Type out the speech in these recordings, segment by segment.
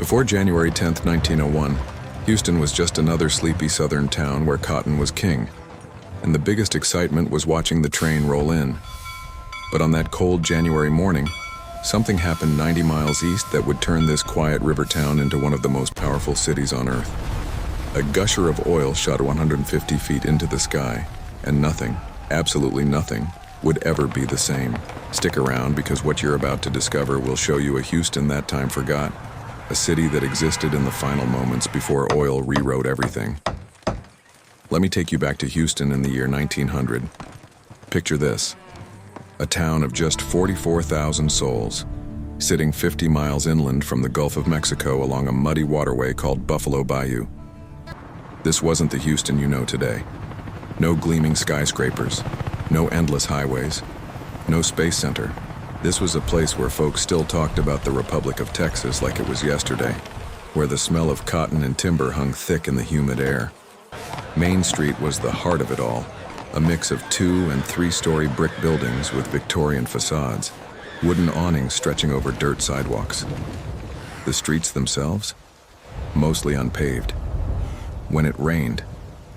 Before January 10, 1901, Houston was just another sleepy southern town where cotton was king, and the biggest excitement was watching the train roll in. But on that cold January morning, something happened 90 miles east that would turn this quiet river town into one of the most powerful cities on earth. A gusher of oil shot 150 feet into the sky, and nothing, absolutely nothing, would ever be the same. Stick around, because what you're about to discover will show you a Houston that time forgot, a city that existed in the final moments before oil rewrote everything. Let me take you back to Houston in the year 1900. Picture this: a town of just 44,000 souls, sitting 50 miles inland from the Gulf of Mexico along a muddy waterway called Buffalo Bayou. This wasn't the Houston you know today. No gleaming skyscrapers, no endless highways, no space center. This was a place where folks still talked about the Republic of Texas like it was yesterday, where the smell of cotton and timber hung thick in the humid air. Main Street was the heart of it all, a mix of 2- and 3-story brick buildings with Victorian facades, wooden awnings stretching over dirt sidewalks. The streets themselves? Mostly unpaved. When it rained,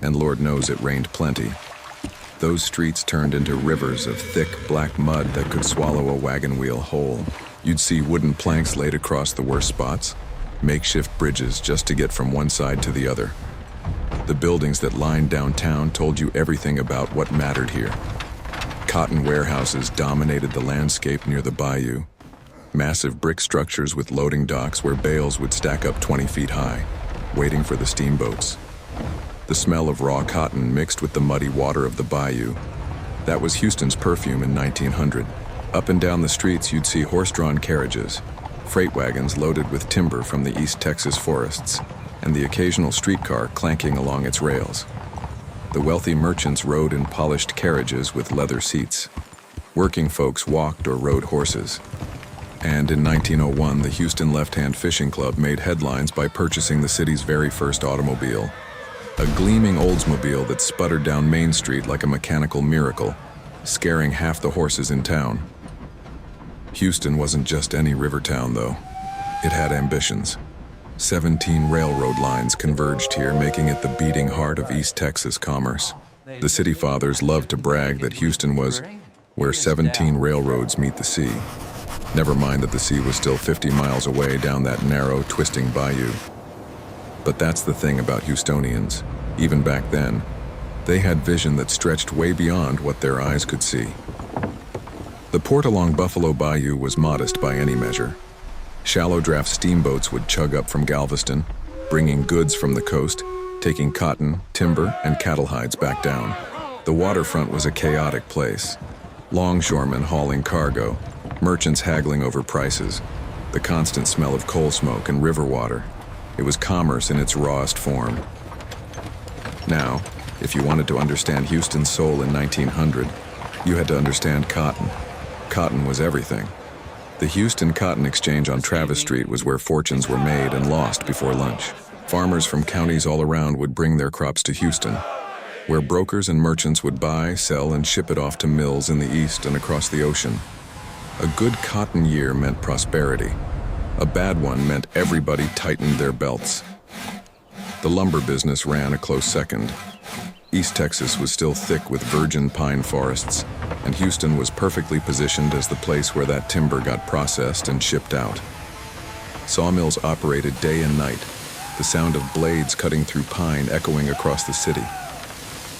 and Lord knows it rained plenty, those streets turned into rivers of thick black mud that could swallow a wagon wheel whole. You'd see wooden planks laid across the worst spots, makeshift bridges just to get from one side to the other. The buildings that lined downtown told you everything about what mattered here. Cotton warehouses dominated the landscape near the bayou. Massive brick structures with loading docks where bales would stack up 20 feet high, waiting for the steamboats. The smell of raw cotton mixed with the muddy water of the bayou. That was Houston's perfume in 1900. Up and down the streets you'd see horse-drawn carriages, freight wagons loaded with timber from the East Texas forests, and the occasional streetcar clanking along its rails. The wealthy merchants rode in polished carriages with leather seats. Working folks walked or rode horses. And in 1901, the Houston Left-Hand Fishing Club made headlines by purchasing the city's very first automobile. A gleaming Oldsmobile that sputtered down Main Street like a mechanical miracle, scaring half the horses in town. Houston wasn't just any river town, though. It had ambitions. 17 railroad lines converged here, making it the beating heart of East Texas commerce. The city fathers loved to brag that Houston was where 17 railroads meet the sea. Never mind that the sea was still 50 miles away down that narrow, twisting bayou. But that's the thing about Houstonians. Even back then, they had vision that stretched way beyond what their eyes could see. The port along Buffalo Bayou was modest by any measure. Shallow draft steamboats would chug up from Galveston, bringing goods from the coast, taking cotton, timber, and cattle hides back down. The waterfront was a chaotic place. Longshoremen hauling cargo, merchants haggling over prices, the constant smell of coal smoke and river water. It was commerce in its rawest form. Now, if you wanted to understand Houston's soul in 1900, you had to understand cotton. Cotton was everything. The Houston Cotton Exchange on Travis Street was where fortunes were made and lost before lunch. Farmers from counties all around would bring their crops to Houston, where brokers and merchants would buy, sell, and ship it off to mills in the east and across the ocean. A good cotton year meant prosperity. A bad one meant everybody tightened their belts. The lumber business ran a close second. East Texas was still thick with virgin pine forests, and Houston was perfectly positioned as the place where that timber got processed and shipped out. Sawmills operated day and night, the sound of blades cutting through pine echoing across the city.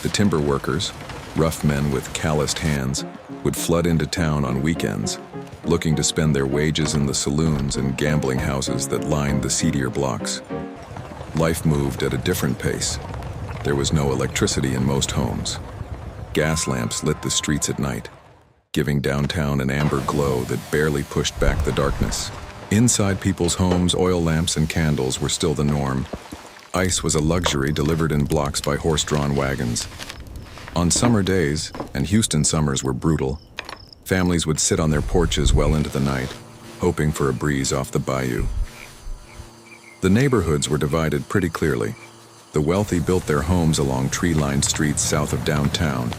The timber workers, rough men with calloused hands, would flood into town on weekends, looking to spend their wages in the saloons and gambling houses that lined the seedier blocks. Life moved at a different pace. There was no electricity in most homes. Gas lamps lit the streets at night, giving downtown an amber glow that barely pushed back the darkness. Inside people's homes, oil lamps and candles were still the norm. Ice was a luxury delivered in blocks by horse-drawn wagons. On summer days, and Houston summers were brutal, families would sit on their porches well into the night, hoping for a breeze off the bayou. The neighborhoods were divided pretty clearly. The wealthy built their homes along tree-lined streets south of downtown,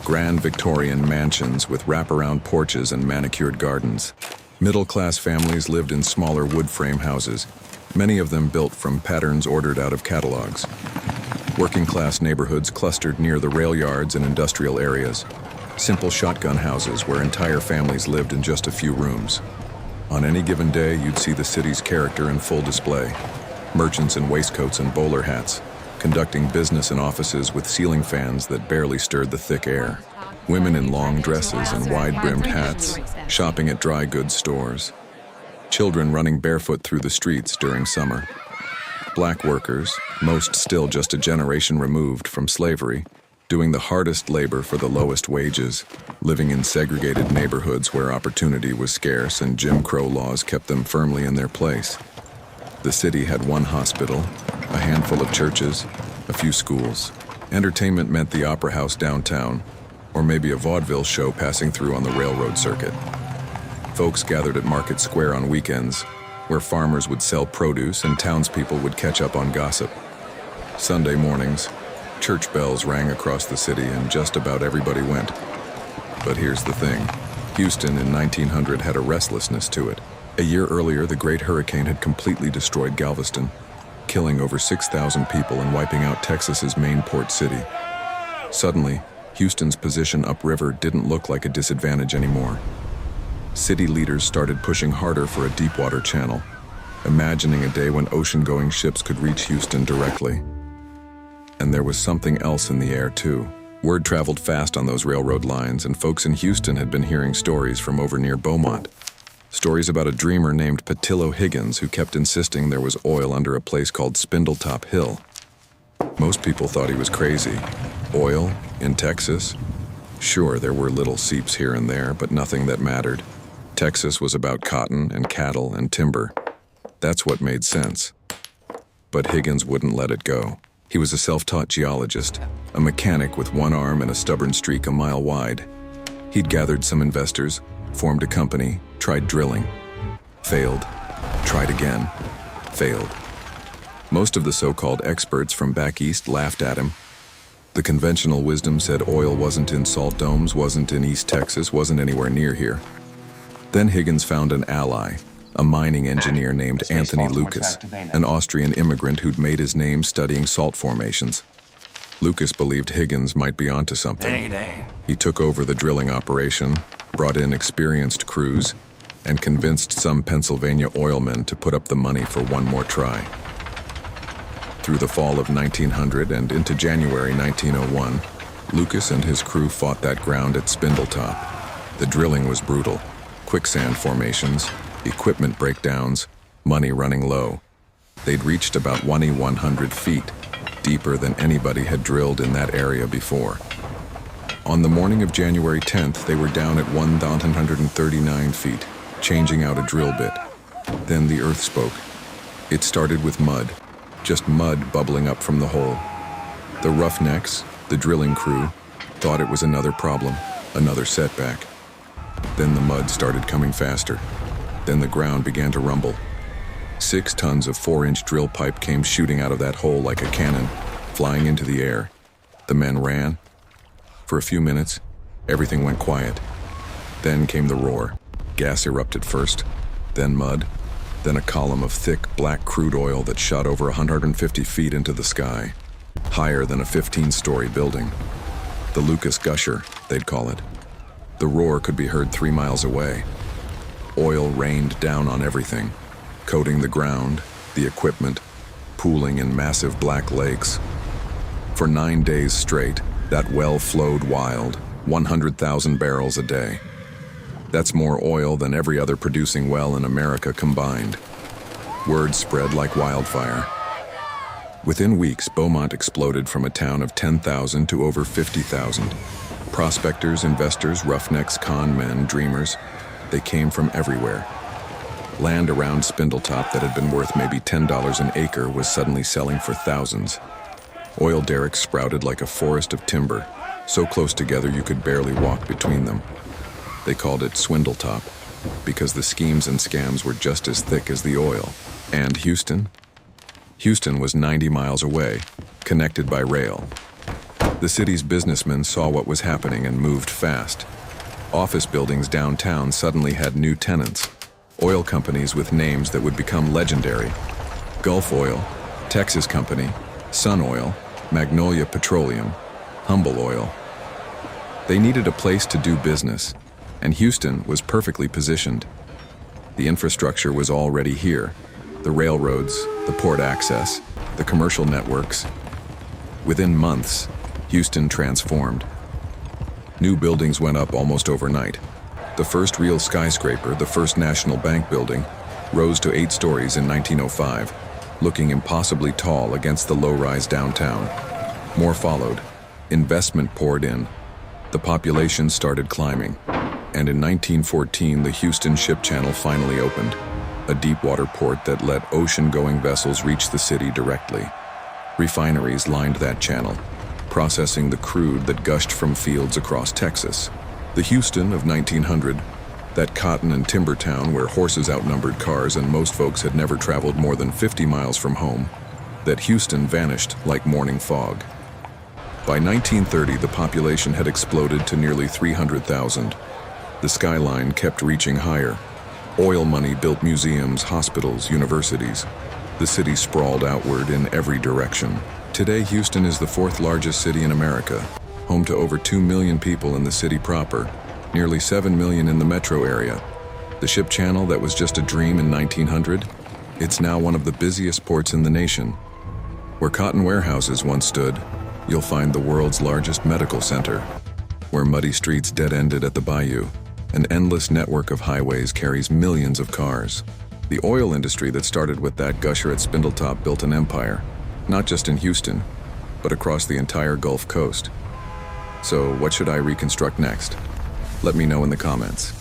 grand Victorian mansions with wraparound porches and manicured gardens. Middle-class families lived in smaller wood frame houses, many of them built from patterns ordered out of catalogs. Working-class neighborhoods clustered near the rail yards and industrial areas. Simple shotgun houses where entire families lived in just a few rooms. On any given day, you'd see the city's character in full display. Merchants in waistcoats and bowler hats, conducting business in offices with ceiling fans that barely stirred the thick air. Women in long dresses and wide-brimmed hats, shopping at dry goods stores. Children running barefoot through the streets during summer. Black workers, most still just a generation removed from slavery, doing the hardest labor for the lowest wages, living in segregated neighborhoods where opportunity was scarce and Jim Crow laws kept them firmly in their place. The city had one hospital, a handful of churches, a few schools. Entertainment meant the opera house downtown, or maybe a vaudeville show passing through on the railroad circuit. Folks gathered at Market Square on weekends, where farmers would sell produce and townspeople would catch up on gossip. Sunday mornings, church bells rang across the city and just about everybody went. But here's the thing. Houston in 1900 had a restlessness to it. A year earlier, the Great Hurricane had completely destroyed Galveston, killing over 6,000 people and wiping out Texas's main port city. Suddenly, Houston's position upriver didn't look like a disadvantage anymore. City leaders started pushing harder for a deep-water channel, imagining a day when ocean-going ships could reach Houston directly. And there was something else in the air, too. Word traveled fast on those railroad lines, and folks in Houston had been hearing stories from over near Beaumont. Stories about a dreamer named Patillo Higgins who kept insisting there was oil under a place called Spindletop Hill. Most people thought he was crazy. Oil? In Texas? Sure, there were little seeps here and there, but nothing that mattered. Texas was about cotton and cattle and timber. That's what made sense. But Higgins wouldn't let it go. He was a self-taught geologist, a mechanic with one arm and a stubborn streak a mile wide. He'd gathered some investors, formed a company, tried drilling. Failed. Tried again. Failed. Most of the so-called experts from back east laughed at him. The conventional wisdom said oil wasn't in salt domes, wasn't in East Texas, wasn't anywhere near here. Then Higgins found an ally, a mining engineer named Anthony Lucas, an Austrian immigrant who'd made his name studying salt formations. Lucas believed Higgins might be onto something. He took over the drilling operation, brought in experienced crews, and convinced some Pennsylvania oilmen to put up the money for one more try. Through the fall of 1900 and into January 1901, Lucas and his crew fought that ground at Spindletop. The drilling was brutal. Quicksand formations, equipment breakdowns, money running low. They'd reached about 2,100 feet, deeper than anybody had drilled in that area before. On the morning of January 10th, they were down at 1,139 feet, changing out a drill bit. Then the earth spoke. It started with mud, just mud bubbling up from the hole. The roughnecks, the drilling crew, thought it was another problem, another setback. Then the mud started coming faster. Then the ground began to rumble. 6 tons of 4-inch drill pipe came shooting out of that hole like a cannon, flying into the air. The men ran. For a few minutes, everything went quiet. Then came the roar. Gas erupted first, then mud, then a column of thick, black crude oil that shot over 150 feet into the sky, higher than a 15-story building. The Lucas Gusher, they'd call it. The roar could be heard 3 miles away. Oil rained down on everything, coating the ground, the equipment, pooling in massive black lakes. For 9 days straight, that well flowed wild, 100,000 barrels a day. That's more oil than every other producing well in America combined. Word spread like wildfire. Within weeks, Beaumont exploded from a town of 10,000 to over 50,000. Prospectors, investors, roughnecks, con men, dreamers, they came from everywhere. Land around Spindletop that had been worth maybe $10 an acre was suddenly selling for thousands. Oil derricks sprouted like a forest of timber, so close together you could barely walk between them. They called it Swindletop, because the schemes and scams were just as thick as the oil. And Houston? Houston was 90 miles away, connected by rail. The city's businessmen saw what was happening and moved fast. Office buildings downtown suddenly had new tenants, oil companies with names that would become legendary. Gulf Oil, Texas Company, Sun Oil, Magnolia Petroleum, Humble Oil. They needed a place to do business, and Houston was perfectly positioned. The infrastructure was already here: the railroads, the port access, the commercial networks. Within months, Houston transformed. New buildings went up almost overnight. The first real skyscraper, the First National Bank building, rose to 8 stories in 1905, looking impossibly tall against the low-rise downtown. More followed. Investment poured in. The population started climbing. And in 1914, the Houston Ship Channel finally opened, a deep-water port that let ocean-going vessels reach the city directly. Refineries lined that channel, processing the crude that gushed from fields across Texas. The Houston of 1900, that cotton and timber town where horses outnumbered cars and most folks had never traveled more than 50 miles from home, that Houston vanished like morning fog. By 1930, the population had exploded to nearly 300,000. The skyline kept reaching higher. Oil money built museums, hospitals, universities. The city sprawled outward in every direction. Today, Houston is the 4th largest city in America, home to over 2 million people in the city proper, nearly 7 million in the metro area. The Ship Channel that was just a dream in 1900, it's now one of the busiest ports in the nation. Where cotton warehouses once stood, you'll find the world's largest medical center. Where muddy streets dead-ended at the bayou, an endless network of highways carries millions of cars. The oil industry that started with that gusher at Spindletop built an empire, not just in Houston, but across the entire Gulf Coast. So what should I reconstruct next? Let me know in the comments.